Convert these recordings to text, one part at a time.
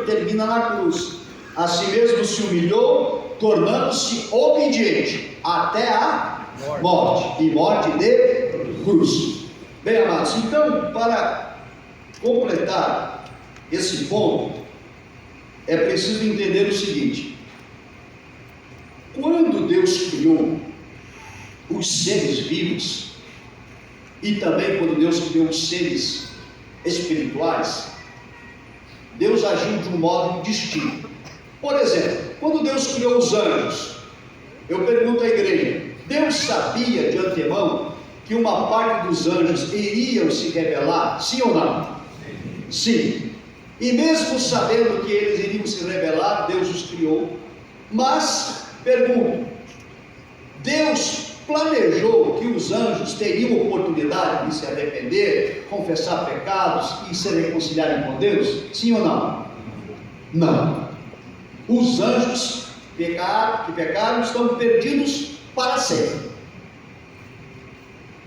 8 termina na cruz. A si mesmo se humilhou, tornando-se obediente até a morte, e morte de cruz. Bem, amados, então, para completar esse ponto, é preciso entender o seguinte: quando Deus criou os seres vivos, e também quando Deus criou os seres espirituais, Deus agiu de um modo distinto. Por exemplo, quando Deus criou os anjos, eu pergunto à igreja: Deus sabia de antemão que uma parte dos anjos iriam se rebelar? Sim ou não? Sim. E mesmo sabendo que eles iriam se rebelar, Deus os criou. Mas, pergunto, Deus planejou que os anjos teriam oportunidade de se arrepender, confessar pecados e se reconciliarem com Deus? Sim ou não? Não. Os anjos que pecaram estão perdidos para sempre.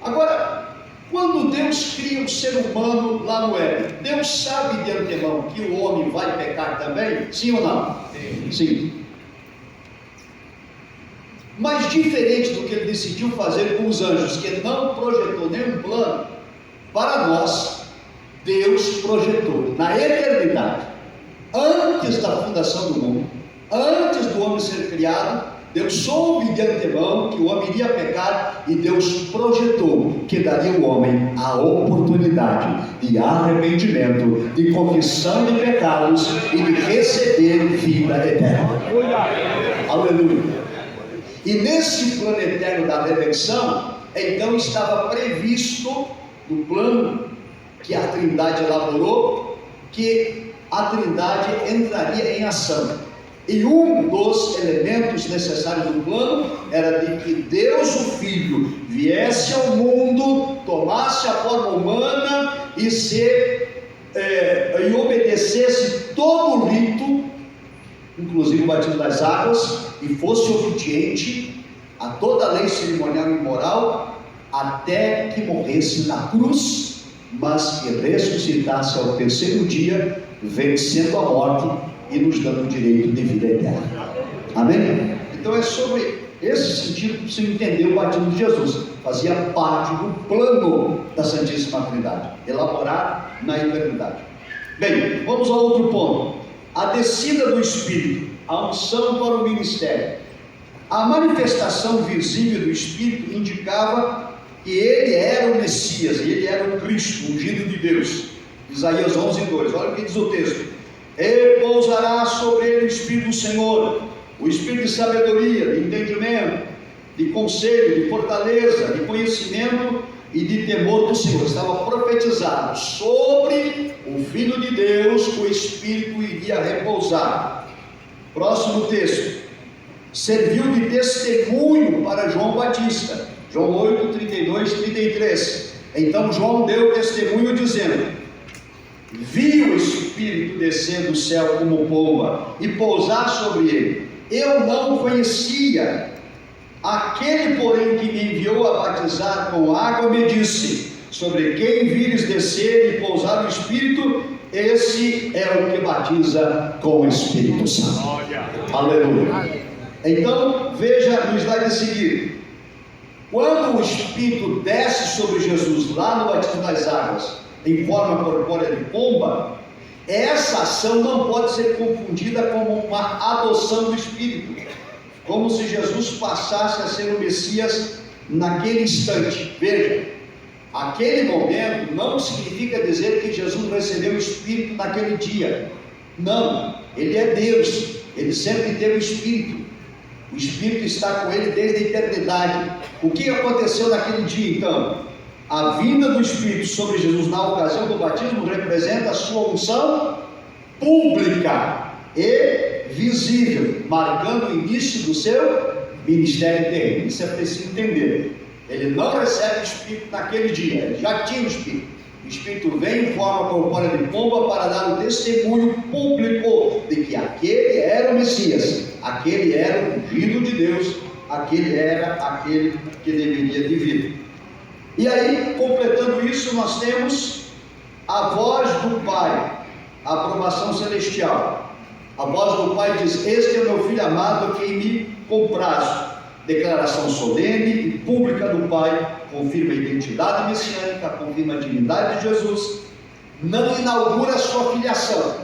Agora, quando Deus cria o ser humano lá no Éden, Deus sabe de antemão que o homem vai pecar também? Sim ou não? Sim. Sim. Mas diferente do que ele decidiu fazer com os anjos, que não projetou nenhum plano, para nós, Deus projetou na eternidade, antes da fundação do mundo, antes do homem ser criado, Deus soube de antemão que o homem iria pecar, e Deus projetou que daria ao homem a oportunidade de arrependimento, de confissão de pecados e de receber vida eterna. Aleluia! E nesse plano eterno da redenção, então estava previsto no plano que a Trindade elaborou, que a Trindade entraria em ação. E um dos elementos necessários do plano era de que Deus, o Filho, viesse ao mundo, tomasse a forma humana e obedecesse todo o rito, inclusive o batismo das águas, e fosse obediente a toda a lei cerimonial e moral, até que morresse na cruz, mas que ressuscitasse ao terceiro dia, vencendo a morte e nos dando o direito de vida eterna. Amém? Então é sobre esse sentido que você entendeu o batismo de Jesus. Fazia parte do plano da Santíssima Trindade, elaborado na eternidade. Bem, vamos a outro ponto: a descida do Espírito, a unção para o ministério. A manifestação visível do Espírito indicava que ele era o Messias, ele era o Cristo, o ungido de Deus. Isaías 11:2, olha o que diz o texto: e pousará sobre ele o Espírito do Senhor, o Espírito de sabedoria, de entendimento, de conselho, de fortaleza, de conhecimento e de temor do Senhor. Estava profetizado sobre o Filho de Deus, o Espírito iria repousar. Próximo texto: serviu de testemunho para João Batista. João 8, 32, 33. Então João deu testemunho dizendo: vi o Espírito descer do céu como pomba e pousar sobre ele. Eu não o conhecia. Aquele, porém, que me enviou a batizar com água, me disse: sobre quem vires descer e pousar o Espírito, esse é o que batiza com o Espírito Santo. Aleluia. Então, veja no slide seguinte: quando o Espírito desce sobre Jesus lá no batismo das águas, em forma corpórea de pomba, essa ação não pode ser confundida como uma adoção do Espírito, como se Jesus passasse a ser o Messias naquele instante. Veja, aquele momento não significa dizer que Jesus recebeu o Espírito naquele dia. Não, ele é Deus, ele sempre teve o Espírito. O Espírito está com ele desde a eternidade. O que aconteceu naquele dia então? A vinda do Espírito sobre Jesus na ocasião do batismo representa a sua unção pública e visível, marcando o início do seu ministério terreno. Isso é preciso entender. Ele não recebe o Espírito naquele dia, ele já tinha o Espírito. O Espírito vem em forma corpórea de pomba para dar o testemunho público de que aquele era o Messias, aquele era o ungido de Deus, aquele era aquele que deveria de vir. E aí, completando isso, nós temos a voz do Pai a aprovação celestial. A voz do Pai diz: este é o meu Filho amado, a quem me comprazo. Declaração solene e pública do Pai, confirma a identidade messiânica, confirma a divindade de Jesus, não inaugura a sua filiação.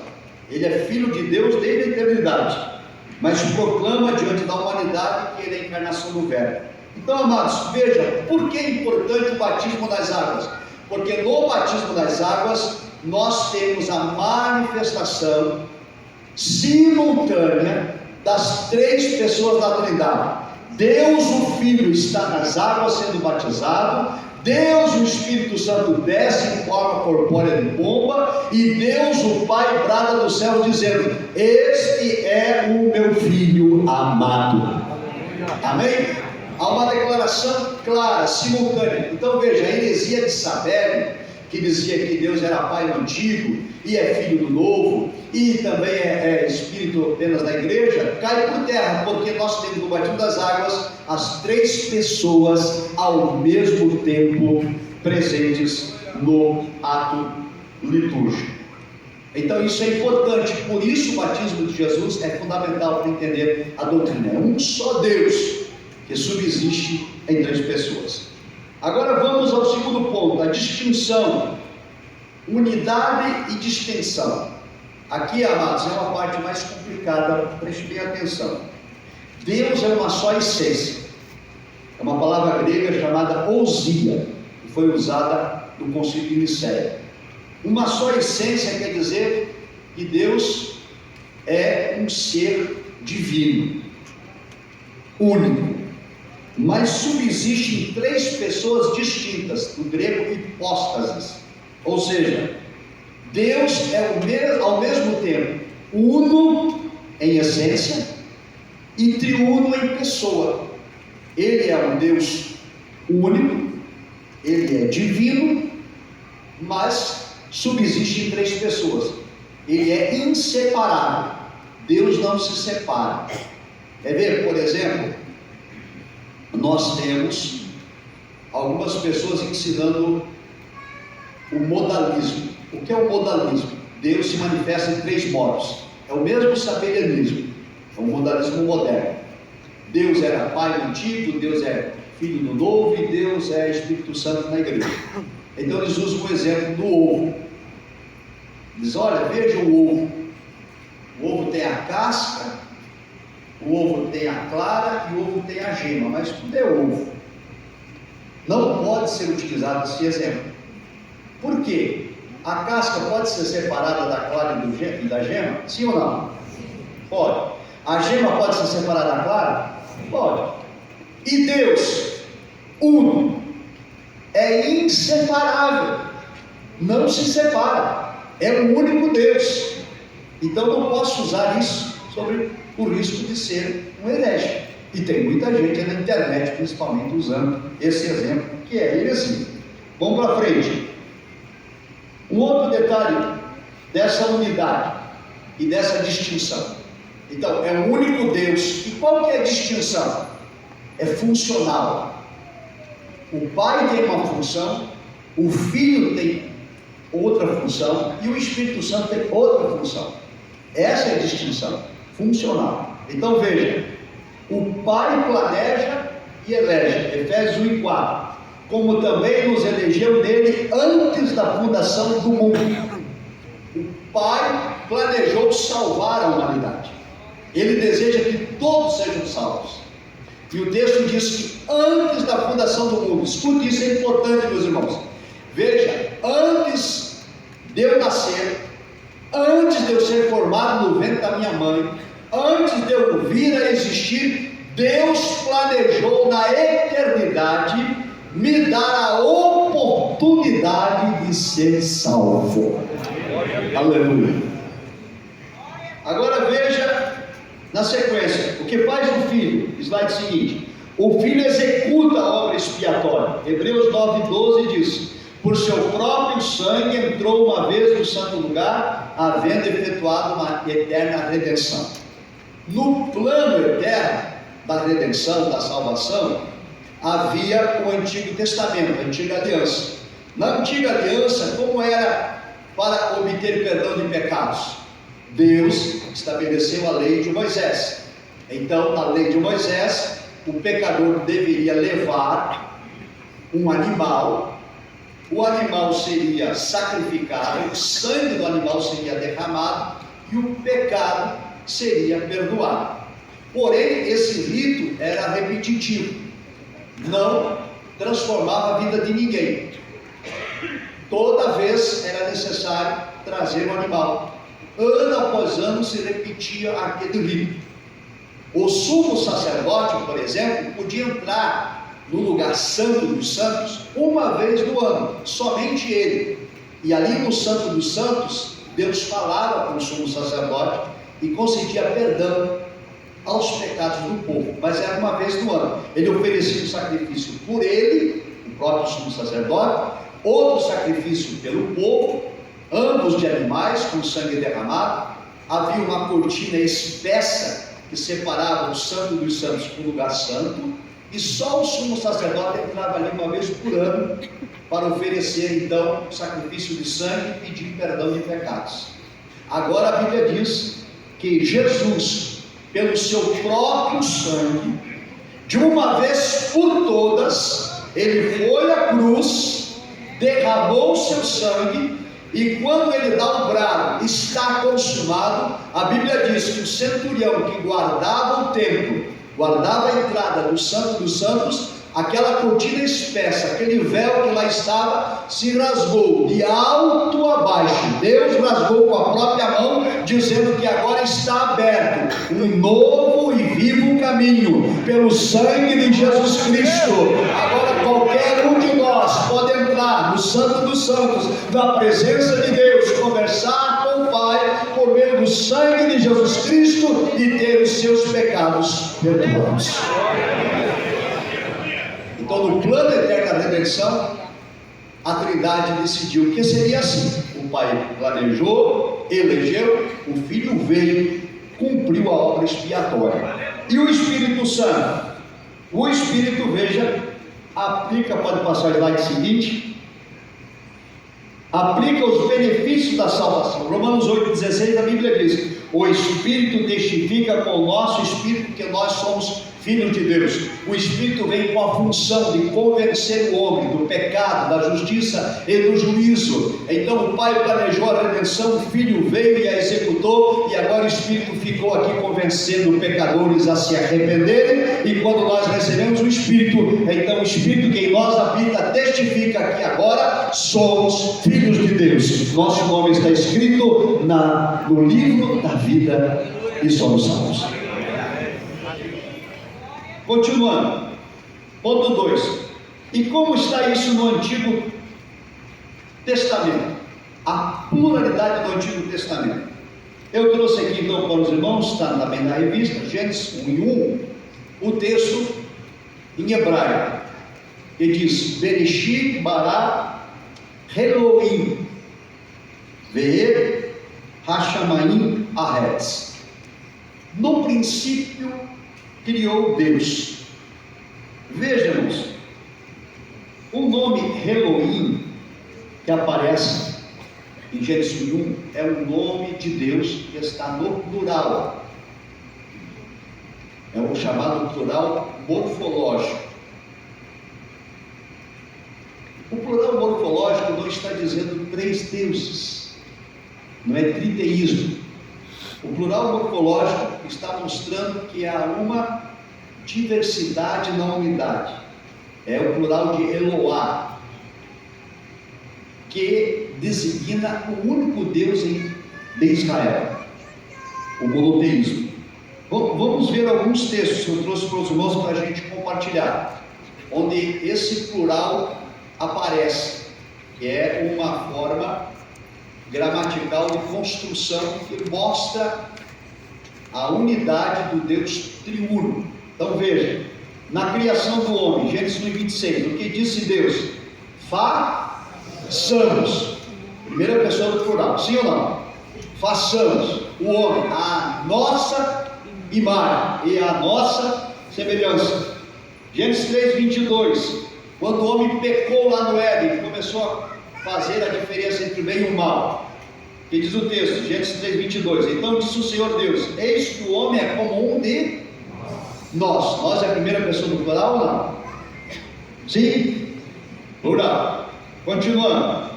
Ele é Filho de Deus desde a eternidade, mas proclama diante da humanidade que ele é a encarnação do Verbo. Então, amados, veja, por que é importante o batismo das águas? Porque no batismo das águas, nós temos a manifestação simultânea das três pessoas da Trindade. Deus o Filho está nas águas sendo batizado, Deus o Espírito Santo desce em forma corpórea de pomba, e Deus o Pai brada do céu dizendo: este é o meu Filho amado. Amém? Há uma declaração clara, simultânea. Então veja, a heresia de Sabélio, que dizia que Deus era Pai no Antigo e é Filho do Novo, e também é Espírito apenas da igreja, cai por terra, porque nós temos no batismo das águas as três pessoas ao mesmo tempo presentes no ato litúrgico. Então isso é importante, por isso o batismo de Jesus é fundamental para entender a doutrina. É um só Deus que subsiste em três pessoas. Agora vamos ao segundo ponto, a distinção, unidade e distinção. Aqui, amados, é uma parte mais complicada, preste bem atenção. Deus é uma só essência. É uma palavra grega chamada ousia, que foi usada no Concílio de Nicéia. Uma só essência quer dizer que Deus é um ser divino, único, mas subsiste em três pessoas distintas, do grego hipóstases, ou seja, Deus é ao mesmo tempo uno em essência e triuno em pessoa. Ele é um Deus único, ele é divino, mas subsiste em três pessoas. Ele é inseparável. Deus não se separa. Quer ver, por exemplo, nós temos algumas pessoas ensinando o modalismo. O que é o modalismo? Deus se manifesta em três modos. É o mesmo sabelianismo, é um modalismo moderno. Deus era Pai no Antigo, Deus é Filho no Novo e Deus é Espírito Santo na igreja. Então eles usam o exemplo do ovo. Diz: olha, veja o ovo. O ovo tem a casca, o ovo tem a clara e o ovo tem a gema, mas tudo é ovo. Não pode ser utilizado esse exemplo. Por quê? A casca pode ser separada da clara e da gema? Sim ou não? Pode. A gema pode ser separada da clara? Pode. E Deus, uno, é inseparável, não se separa, é o único Deus. Então não posso usar isso sobre o risco de ser um herege. E tem muita gente na internet, principalmente, usando esse exemplo, que é heresia. Vamos para frente. Um outro detalhe dessa unidade e dessa distinção. Então, é um único Deus. E qual que é a distinção? É funcional. O Pai tem uma função, o Filho tem outra função e o Espírito Santo tem outra função. Essa é a distinção, funcional. Então veja, o Pai planeja e elege, Efésios 1:4, como também nos elegeu nele antes da fundação do mundo. O Pai planejou salvar a humanidade. Ele deseja que todos sejam salvos. E o texto diz que antes da fundação do mundo, escute, isso é importante, meus irmãos. Veja, antes de eu nascer, antes de eu ser formado no ventre da minha mãe, antes de eu vir a existir, Deus planejou na eternidade me dar a oportunidade de ser salvo. Aleluia. Agora veja na sequência o que faz o Filho. Slide seguinte: o Filho executa a obra expiatória. Hebreus 9:12 diz: por seu próprio sangue entrou uma vez no santo lugar, havendo efetuado uma eterna redenção. No plano eterno da redenção, da salvação, havia o Antigo Testamento, a Antiga Aliança. Na Antiga Aliança, como era para obter perdão de pecados? Deus estabeleceu a lei de Moisés. Então, na lei de Moisés, o pecador deveria levar um animal, o animal seria sacrificado, o sangue do animal seria derramado e o pecado seria perdoado. Porém, esse rito era repetitivo, não transformava a vida de ninguém. Toda vez era necessário trazer um animal. Ano após ano se repetia aquele rito. O sumo sacerdote, por exemplo, podia entrar no lugar santo dos santos uma vez no ano, somente ele. E ali no santo dos santos, Deus falava com o sumo sacerdote e concedia perdão aos pecados do povo, mas era uma vez no ano. Ele oferecia um sacrifício por ele, o próprio sumo sacerdote, outro sacrifício pelo povo, ambos de animais com sangue derramado. Havia uma cortina espessa que separava o santo dos santos do lugar santo, e só o sumo sacerdote entrava ali uma vez por ano para oferecer então sacrifício de sangue e pedir perdão de pecados. Agora a Bíblia diz que Jesus, pelo seu próprio sangue, de uma vez por todas, ele foi à cruz, derramou o seu sangue, e quando ele dá o brado, está consumado, a Bíblia diz que o centurião que guardava o templo, guardava a entrada do Santo dos Santos, aquela cortina espessa, aquele véu que lá estava, se rasgou de alto a baixo. Deus rasgou com a própria mão, dizendo que agora está aberto um novo e vivo caminho, pelo sangue de Jesus Cristo. Agora qualquer um de nós pode entrar no Santo dos Santos, na presença de Deus, conversar com o Pai, por meio do sangue de Jesus Cristo, e ter os seus pecados perdoados. Então, no plano eterno da redenção, a Trindade decidiu que seria assim. O Pai planejou, elegeu, o Filho veio, cumpriu a obra expiatória. E o Espírito Santo? O Espírito, veja, aplica, pode passar o slide seguinte, aplica os benefícios da salvação. Romanos 8,16, a Bíblia diz: o Espírito testifica com o nosso Espírito que nós somos filhos de Deus. O Espírito vem com a função de convencer o homem do pecado, da justiça e do juízo. Então o Pai planejou a redenção, o Filho veio e a executou, e agora o Espírito ficou aqui convencendo pecadores a se arrependerem. E quando nós recebemos o Espírito, então o Espírito que em nós habita testifica que agora somos filhos de Deus. Nosso nome está escrito no livro da vida e somos salvos. Continuando, ponto 2. E como está isso no Antigo Testamento? A pluralidade do Antigo Testamento. Eu trouxe aqui então para os irmãos, está também na revista, Gênesis 1:1, o texto em hebraico, que diz: Bereshit bara Elohim ve'er hashamayim haaretz. No princípio criou Deus. Vejamos, o nome Elohim que aparece em Gênesis 1 é o nome de Deus que está no plural. É o chamado plural morfológico. O plural morfológico não está dizendo três deuses, não é triteísmo. O plural morfológico está mostrando que há uma diversidade na unidade. É o plural de Eloá, que designa o único Deus de Israel, o monoteísmo. Vamos ver alguns textos que eu trouxe para os irmãos para a gente compartilhar, onde esse plural aparece, que é uma forma gramatical de construção que mostra a unidade do Deus triuno. Então veja, na criação do homem, Gênesis 1:26, o que disse Deus? Façamos, primeira pessoa do plural, sim ou não? Façamos o homem a nossa imagem e a nossa semelhança. Gênesis 3:22, quando o homem pecou lá no Éden, começou a fazer a diferença entre o bem e o mal. Que diz o texto, Gênesis 3:22. Então disse o Senhor Deus: eis que o homem é como um de nós. Nós é a primeira pessoa do plural ou não? Sim? Plural. Continuando.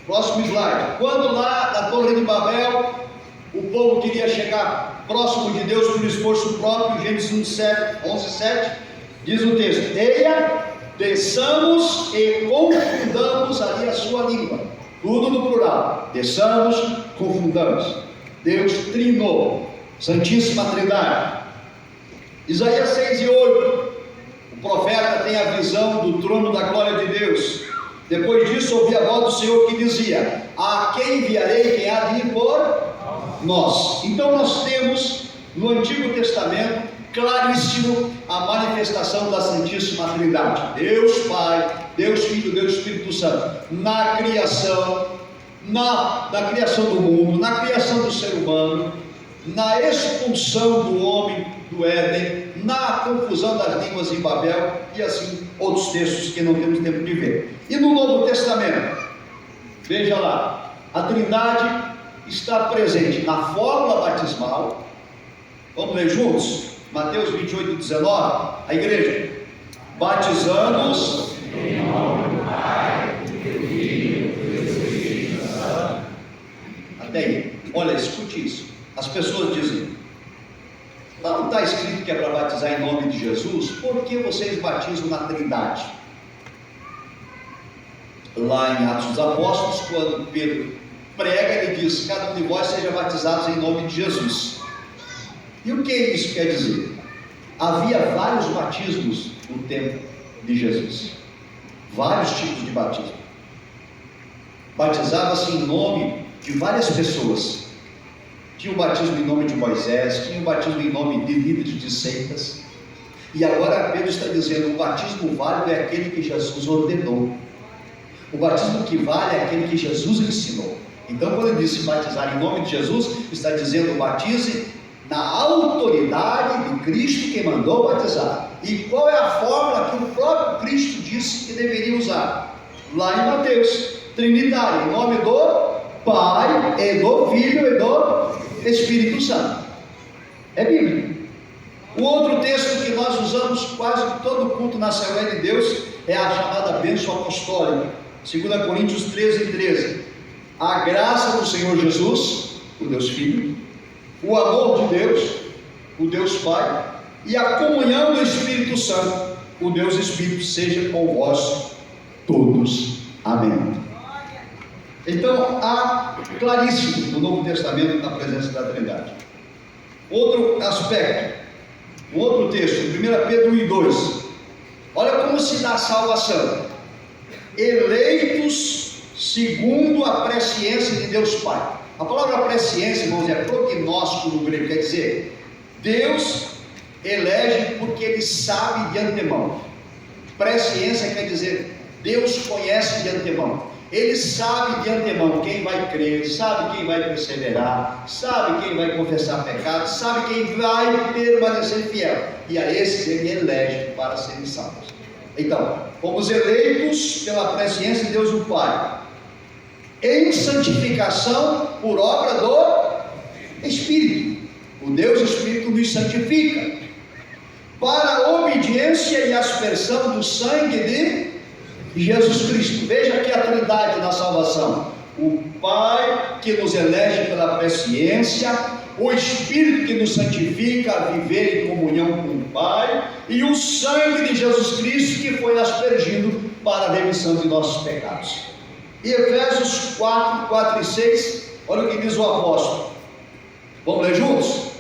Próximo slide. Quando lá na Torre de Babel o povo queria chegar próximo de Deus por esforço próprio, Gênesis 11:7, diz o texto: eia, desçamos e confundamos ali a sua língua. Tudo no plural. Desçamos, confundamos. Deus trinou, Santíssima Trindade. Isaías 6:8, o profeta tem a visão do trono da glória de Deus. Depois disso ouvi a voz do Senhor que dizia: a quem enviarei, quem há de ir por nós? Então nós temos no Antigo Testamento claríssimo a manifestação da Santíssima Trindade, Deus Pai, Deus Filho, Deus Espírito Santo, na criação, na criação do mundo, na criação do ser humano, na expulsão do homem do Éden, na confusão das línguas em Babel, e assim outros textos que não temos tempo de ver. E no Novo Testamento, veja lá, a Trindade está presente na fórmula batismal. Vamos ler juntos? Mateus 28:19, a igreja: batizando-os em nome do Pai, do Filho e do Espírito Santo. Até aí, olha, escute isso. As pessoas dizem: não está escrito que é para batizar em nome de Jesus? Por que vocês batizam na Trindade? Lá em Atos dos Apóstolos, quando Pedro prega, ele diz: cada um de vós seja batizado em nome de Jesus. E o que isso quer dizer? Havia vários batismos no tempo de Jesus, vários tipos de batismo. Batizava-se em nome de várias pessoas. Tinha o batismo em nome de Moisés, tinha o batismo em nome de líderes de seitas. E agora Pedro está dizendo: o batismo válido é aquele que Jesus ordenou. O batismo que vale é aquele que Jesus ensinou. Então, quando ele disse batizar em nome de Jesus, está dizendo: batize na autoridade de Cristo que mandou batizar. E qual é a fórmula que o próprio Cristo disse que deveria usar? Lá em Mateus, Trindade, em nome do Pai, e do Filho e do Espírito Santo. É bíblico. O outro texto que nós usamos quase todo culto na Assembleia de Deus é a chamada bênção apostólica, 2 Coríntios 13:13. A graça do Senhor Jesus, o Deus Filho, o amor de Deus, o Deus Pai, e a comunhão do Espírito Santo, o Deus Espírito, seja com vós todos. Amém. Então, há claríssimo no Novo Testamento a presença da Trindade. Outro aspecto, um outro texto, 1 Pedro 1:2. Olha como se dá a salvação: eleitos segundo a presciência de Deus Pai. A palavra presciência, irmãos, é prognóstico no grego, quer dizer, Deus elege porque Ele sabe de antemão. Presciência quer dizer, Deus conhece de antemão. Ele sabe de antemão quem vai crer, sabe quem vai perseverar, sabe quem vai confessar pecado, sabe quem vai permanecer fiel. E a esses Ele elege para serem salvos. Então, fomos eleitos pela presciência de Deus o Pai, em santificação por obra do Espírito. O Deus Espírito nos santifica para a obediência e aspersão do sangue de Jesus Cristo. Veja aqui a Trindade na salvação: o Pai que nos elege pela presciência, o Espírito que nos santifica a viver em comunhão com o Pai, e o sangue de Jesus Cristo que foi aspergido para a remissão de nossos pecados. E Efésios 4 e 6, olha o que diz o apóstolo. Vamos ler juntos?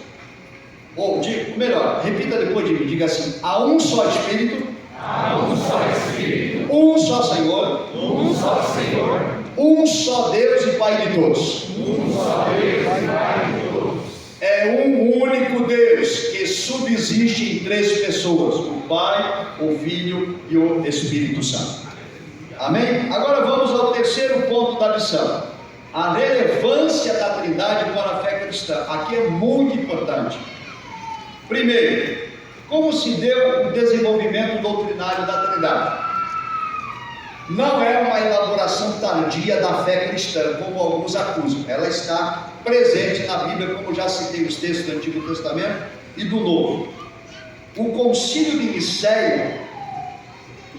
Ou melhor, repita depois de mim, diga assim: há um só Espírito, um só Senhor, um só Deus e Pai de todos. É um único Deus que subsiste em três pessoas: o Pai, o Filho e o Espírito Santo. Amém? Agora vamos ao terceiro ponto da lição: a relevância da Trindade para a fé cristã. Aqui é muito importante. Primeiro, como se deu o desenvolvimento doutrinário da Trindade? não é uma elaboração tardia da fé cristã, como alguns acusam. Ela está presente na Bíblia, como já citei os textos do Antigo Testamento e do Novo. O Concílio de Nicéia,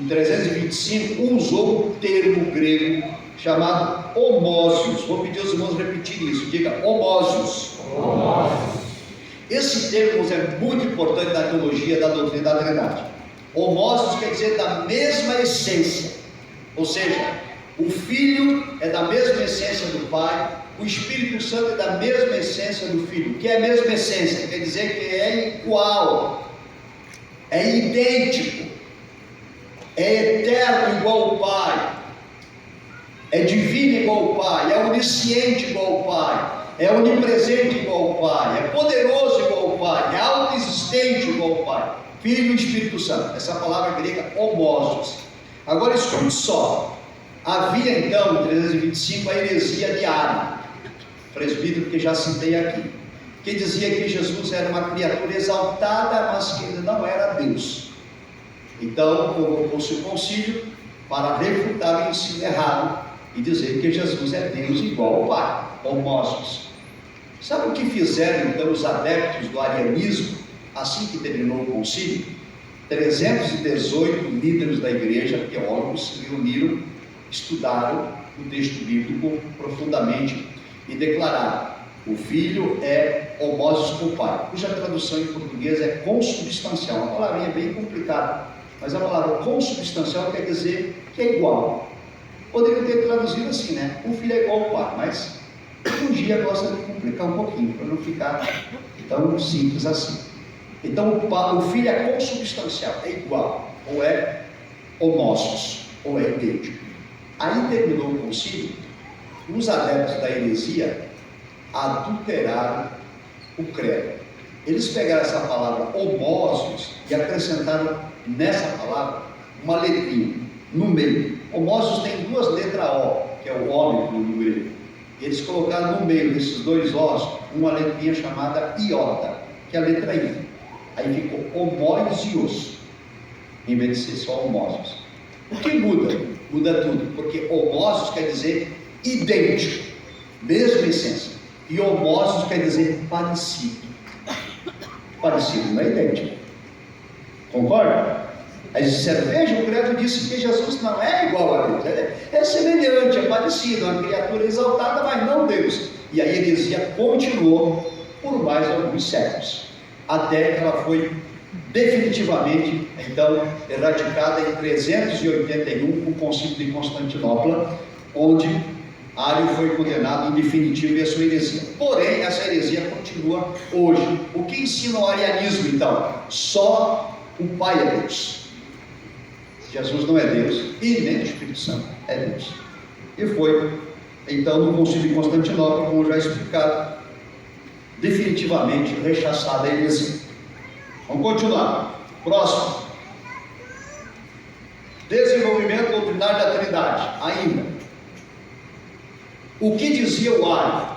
em 325, usou um termo grego chamado homósios. Vou pedir aos irmãos repetir isso. Diga, homósios. Esse termo é muito importante na teologia da doutrina da Trindade. Homósios quer dizer da mesma essência, ou seja, o Filho é da mesma essência do Pai, o Espírito Santo é da mesma essência do Filho. Que é a mesma essência, quer dizer que é igual, é idêntico, é eterno igual ao Pai, é divino igual ao Pai, é onisciente igual ao Pai, é onipresente igual ao Pai, é poderoso igual ao Pai, é autoexistente igual ao Pai. Filho e Espírito Santo, essa palavra grega homósios. Agora escute só, havia então em 325 a heresia de Ário, presbítero que já citei aqui, que dizia que Jesus era uma criatura exaltada, mas que ele não era Deus. Então convocou-se o concílio para refutar o ensino errado e dizer que Jesus é Deus igual ao Pai, homósios. Sabe o que fizeram então os adeptos do arianismo assim que terminou o concílio? 318 líderes da igreja, teólogos, se reuniram, estudaram o texto bíblico profundamente e declararam: o Filho é homósios com o Pai, cuja tradução em português é consubstancial, uma palavrinha bem complicada, mas a palavra consubstancial quer dizer que é igual. Poderiam ter traduzido assim, né? O Filho é igual ao Pai, mas um dia gosta de complicar um pouquinho, para não ficar tão simples assim. Então o Filho é consubstancial, é igual, ou é homócios, ou é idêntico. Aí terminou o concílio, os adeptos da heresia adulteraram o credo. Eles pegaram essa palavra homócios e acrescentaram nessa palavra uma letrinha no meio. Homócios tem duas letras O, que é o ômicron no grego. Eles colocaram no meio desses dois Os uma letrinha chamada iota, que é a letra I. Aí ficou homósios, em vez de ser só homósios. O que muda? Muda tudo, porque homósios quer dizer idêntico, mesma essência, e homósios quer dizer parecido. Parecido não é idêntico, concorda? Aí disseram: veja, o credo disse que Jesus não é igual a Deus, é semelhante, é parecido, é uma criatura exaltada, mas não Deus. E a heresia continuou por mais alguns séculos, até que ela foi definitivamente então erradicada em 381 com o Concílio de Constantinopla, onde Ário foi condenado em definitivo e a sua heresia. Porém, essa heresia continua hoje. O que ensina o arianismo então? Só o Pai é Deus. Jesus não é Deus e nem o Espírito Santo é Deus. E foi então no Concílio de Constantinopla, como já explicado, definitivamente rechaçada a heresia. Vamos continuar. Próximo. Desenvolvimento doutrinário da Trindade. Ainda. O que dizia o Ário?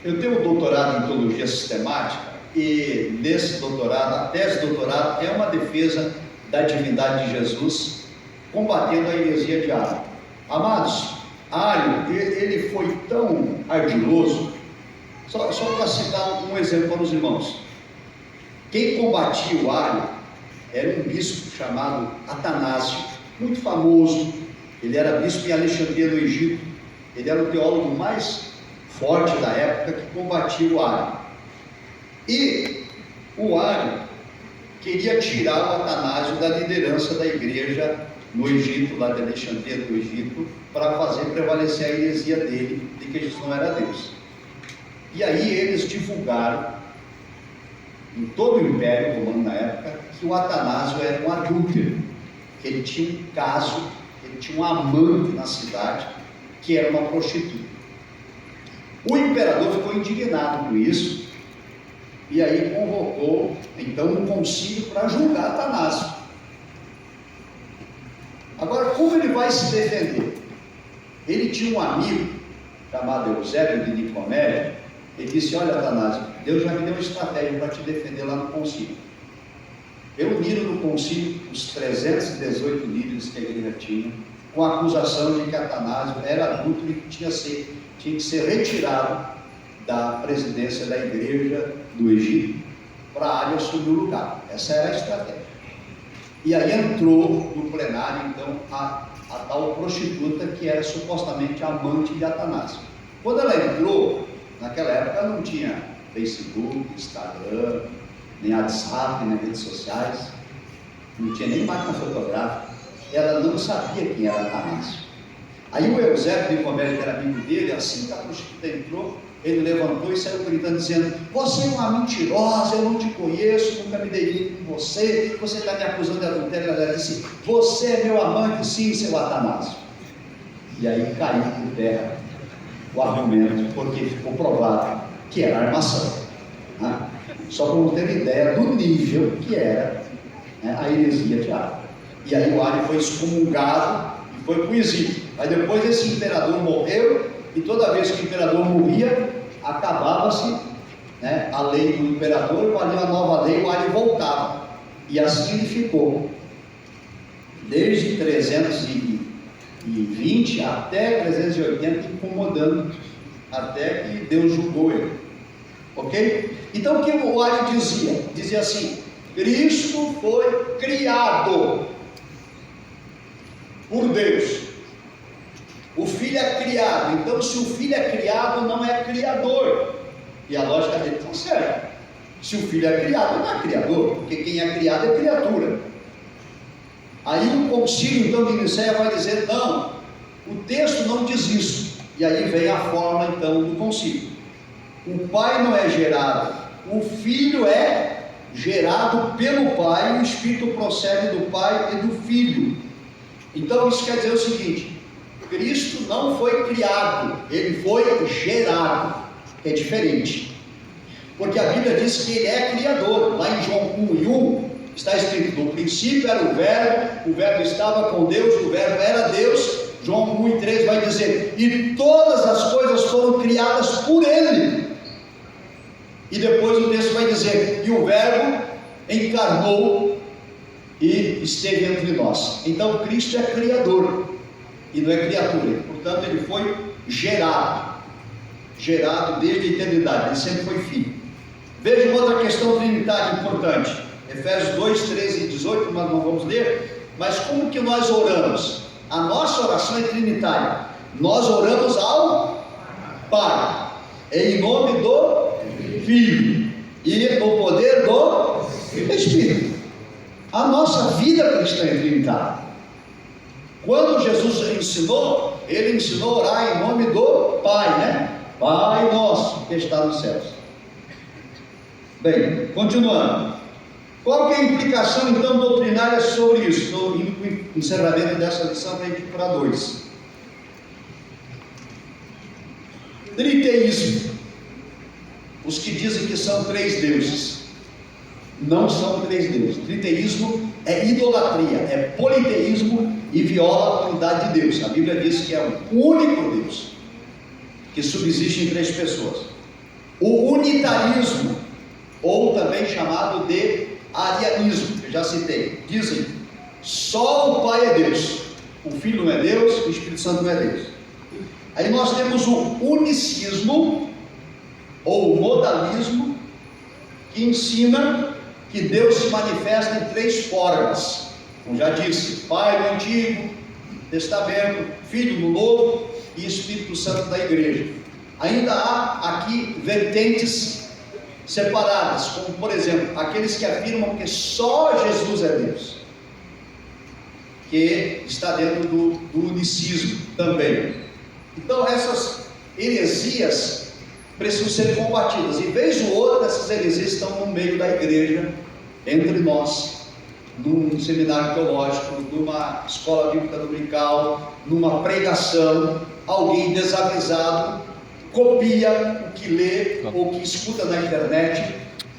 Eu tenho um doutorado em teologia sistemática e nesse doutorado, a tese de doutorado é uma defesa da divindade de Jesus, combatendo a heresia de Ário. Amados, Ário, ele foi tão ardiloso, só para citar um exemplo para os irmãos. Quem combatia o Ário era um bispo chamado Atanásio, muito famoso. Ele era bispo em Alexandria, no Egito. Ele era o teólogo mais forte da época que combatia o Ário. E o Ário queria tirar o Atanásio da liderança da igreja no Egito, lá de Alexandria do Egito, para fazer prevalecer a heresia dele de que Jesus não era Deus. E aí eles divulgaram em todo o Império Romano na época que o Atanásio era um adúltero, que ele tinha um caso, ele tinha um amante na cidade que era uma prostituta. O imperador ficou indignado com isso e aí convocou então um concílio para julgar Atanásio. Agora, como ele vai se defender? Ele tinha um amigo chamado Eusébio de Nicomédia. Ele disse: olha, Atanásio, Deus já me deu uma estratégia para te defender lá no concílio. reuniram no concílio os 318 líderes que a igreja tinha, com a acusação de que Atanásio era adúltero e tinha que ser retirado da presidência da igreja do Egito para a área assumir o lugar. Essa era a estratégia. E aí entrou no plenário, então, a tal prostituta que era supostamente amante de Atanásio. Quando ela entrou, naquela época não tinha Facebook, Instagram, nem WhatsApp, nem redes sociais, não tinha nem máquina fotográfica. Ela não sabia quem era Atanásio. Aí o Eusébio de Nicomede, que era amigo dele, assim que a prostituta entrou, ele levantou e saiu gritando, dizendo: você é uma mentirosa, eu não te conheço, nunca me dei bem com você está me acusando de adultério. Ela disse: você é meu amante, sim, seu Atanásio. E aí caiu por terra o argumento, porque ficou provado que era armação, né? Só para não ter ideia do nível que era, né, a heresia de Ario. E aí o Ario foi excomungado e foi para o exílio. Aí depois esse imperador morreu, e toda vez que o imperador morria, acabava-se, né, a lei do imperador, valia a nova lei, o Ario voltava. E assim ele ficou, desde 320 até 380, incomodando, até que Deus julgou ele. Ok? Então o que o Ario dizia? Dizia assim: Cristo foi criado por Deus. O filho é criado. Então, se o filho é criado, não é criador. E a lógica dele está certa. Se o filho é criado, não é criador, porque quem é criado é criatura. Aí o concílio, então, de Nicéia vai dizer: não, o texto não diz isso. E aí vem a forma, então, do concílio. O pai não é gerado, o filho é gerado pelo pai, e o Espírito procede do pai e do filho. Então, isso quer dizer o seguinte: Cristo não foi criado, ele foi gerado. É diferente, porque a Bíblia diz que ele é criador. Lá em João 1:1 está escrito: no princípio era o verbo estava com Deus, o verbo era Deus. João 1:3 vai dizer: e todas as coisas foram criadas por ele. E depois o texto vai dizer: e o verbo encarnou e esteve entre nós. Então Cristo é criador e não é criatura, portanto ele foi gerado desde a eternidade, ele sempre foi filho. Veja uma outra questão trinitária importante, Efésios 2, 13 e 18, nós não vamos ler, mas como que nós oramos? A nossa oração é trinitária, nós oramos ao Pai, em nome do Filho e no poder do Espírito. A nossa vida cristã é trinitária. Quando Jesus ensinou, ele ensinou a orar em nome do Pai, né? Pai nosso que está nos céus. Bem, continuando. Qual que é a implicação então doutrinária sobre isso? Estou indo para o encerramento dessa lição para a gente ir para 2. Triteísmo. Os que dizem que são 3 deuses. Não são 3 deuses. Triteísmo é idolatria, é politeísmo e viola a unidade de Deus. A Bíblia diz que é o único Deus que subsiste em 3 pessoas. O unitarismo, ou também chamado de arianismo, que eu já citei, dizem: só o Pai é Deus, o Filho não é Deus, o Espírito Santo não é Deus. Aí nós temos o unicismo, ou modalismo, que ensina que Deus se manifesta em 3 formas. Como já disse, Pai no Antigo Testamento, Filho no Novo e Espírito Santo da Igreja. Ainda há aqui vertentes separadas, como por exemplo, aqueles que afirmam que só Jesus é Deus, que está dentro do unicismo também. Então essas heresias precisam ser combatidas, e vez ou outra essas heresias estão no meio da igreja, entre nós, num seminário teológico, numa escola bíblica dominical, numa pregação. Alguém desavisado copia o que lê ou que escuta na internet,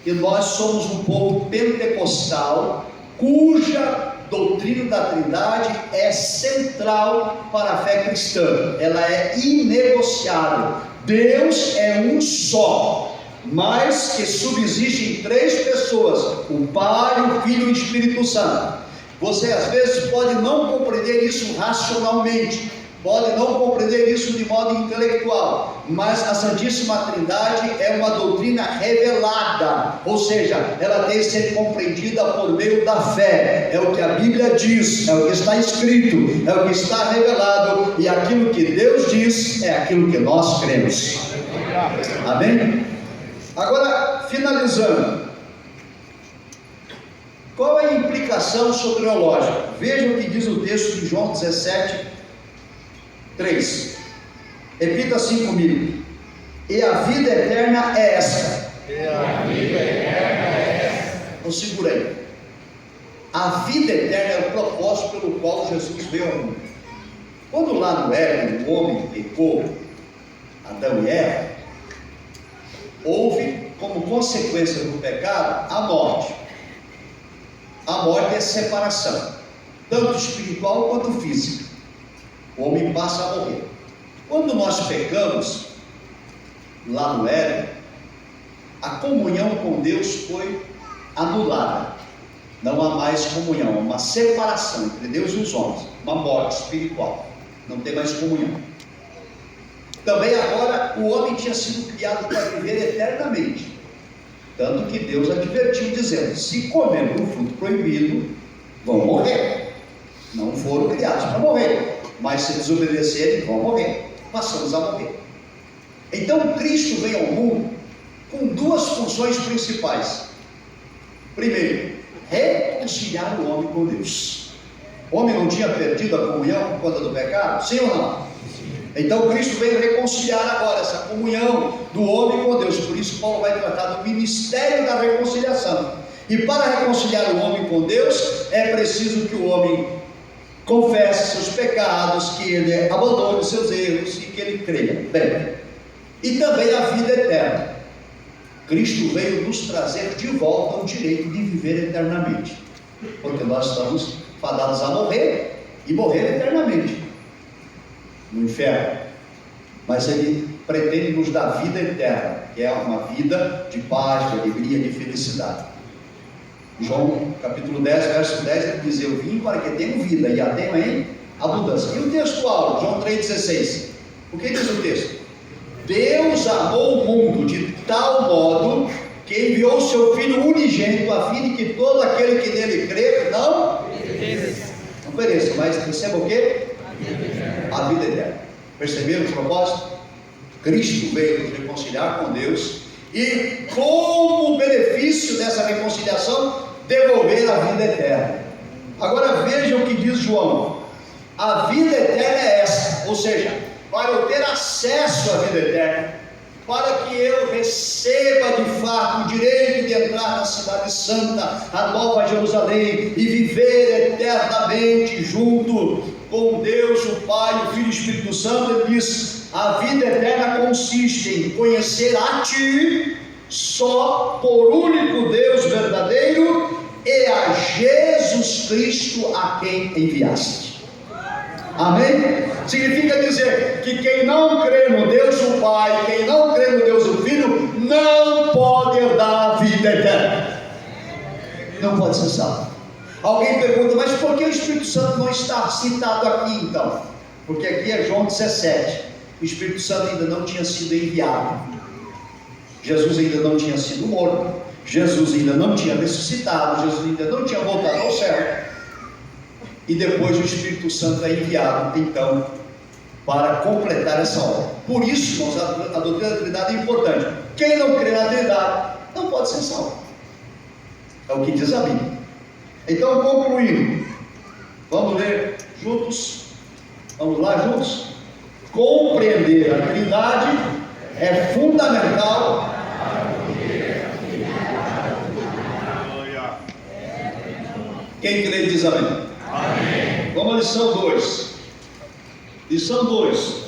e nós somos um povo pentecostal cuja doutrina da Trindade é central para a fé cristã, ela é inegociável. Deus é um só, mas que subsiste em 3 pessoas: o Pai, o Filho e o Espírito Santo. Você às vezes pode não compreender isso racionalmente, pode não compreender isso de modo intelectual, mas a Santíssima Trindade é uma doutrina revelada, ou seja, ela tem que ser compreendida por meio da fé. É o que a Bíblia diz, é o que está escrito, é o que está revelado, e aquilo que Deus diz é aquilo que nós cremos. Amém? Agora, finalizando, qual é a implicação soteriológica? Veja o que diz o texto de João 17, 3. Repita assim comigo: e a vida eterna é esta. E a vida eterna é esta. Então segura aí. A vida eterna é o propósito pelo qual Jesus veio ao mundo. Quando lá no Éden o homem pecou, Adão e Eva, houve como consequência do pecado a morte. A morte é separação, tanto espiritual quanto física. O homem passa a morrer. Quando nós pecamos, lá no Éden, a comunhão com Deus foi anulada. Não há mais comunhão, há uma separação entre Deus e os homens, uma morte espiritual. Não tem mais comunhão. Também agora o homem tinha sido criado para viver eternamente. Tanto que Deus advertiu dizendo: se comerem do fruto proibido, vão morrer. Não foram criados para morrer, mas se desobedecerem, vão morrer. Passamos a morrer. Então Cristo veio ao mundo com 2 funções principais. Primeiro, reconciliar o homem com Deus. O homem não tinha perdido a comunhão por conta do pecado? Sim ou não? Então Cristo veio reconciliar agora essa comunhão do homem com Deus. Por isso Paulo vai tratar do ministério da reconciliação. E para reconciliar o homem com Deus, é preciso que o homem confesse seus pecados, que ele abandone seus erros e que ele creia. Bem, e também a vida eterna. Cristo veio nos trazer de volta o direito de viver eternamente, porque nós estamos fadados a morrer e morrer eternamente no inferno. Mas ele pretende nos dar vida eterna, que é uma vida de paz, de alegria, de felicidade. João capítulo 10, verso 10, ele diz: eu vim para que tenham vida e a tenham em abundância. E o textual, João 3,16, o que diz o texto? Deus amou o mundo de tal modo que enviou o seu Filho unigênito, a fim de que todo aquele que nele crê não pereça, mas receba o quê? A vida eterna. Perceberam o propósito? Cristo veio nos reconciliar com Deus e, como benefício dessa reconciliação, devolver a vida eterna. Agora vejam o que diz João: a vida eterna é essa, ou seja, para eu ter acesso à vida eterna, para que eu receba de fato o direito de entrar na cidade santa, a nova Jerusalém, e viver eternamente junto com Deus, o Pai, o Filho e o Espírito Santo, ele diz: a vida eterna consiste em conhecer a Ti, só por único Deus verdadeiro, e a Jesus Cristo a quem enviaste. Amém? Significa dizer que quem não crê no Deus o Pai, quem não crê no Deus o Filho, não pode herdar a vida eterna. Não pode ser salvo. Alguém pergunta: mas por que o Espírito Santo não está citado aqui então? Porque aqui é João 17. O Espírito Santo ainda não tinha sido enviado. Jesus ainda não tinha sido morto. Jesus ainda não tinha ressuscitado. Jesus ainda não tinha voltado ao céu. E depois o Espírito Santo é enviado, então, para completar essa obra. Por isso, irmãos, a doutrina da Trindade é importante. Quem não crê na Trindade não pode ser salvo. É o que diz a Bíblia. Então, concluindo, vamos ler juntos? Vamos lá juntos? Compreender a Trindade é fundamental. Quem crê diz amém. Amém. Vamos à lição 2. Lição 2.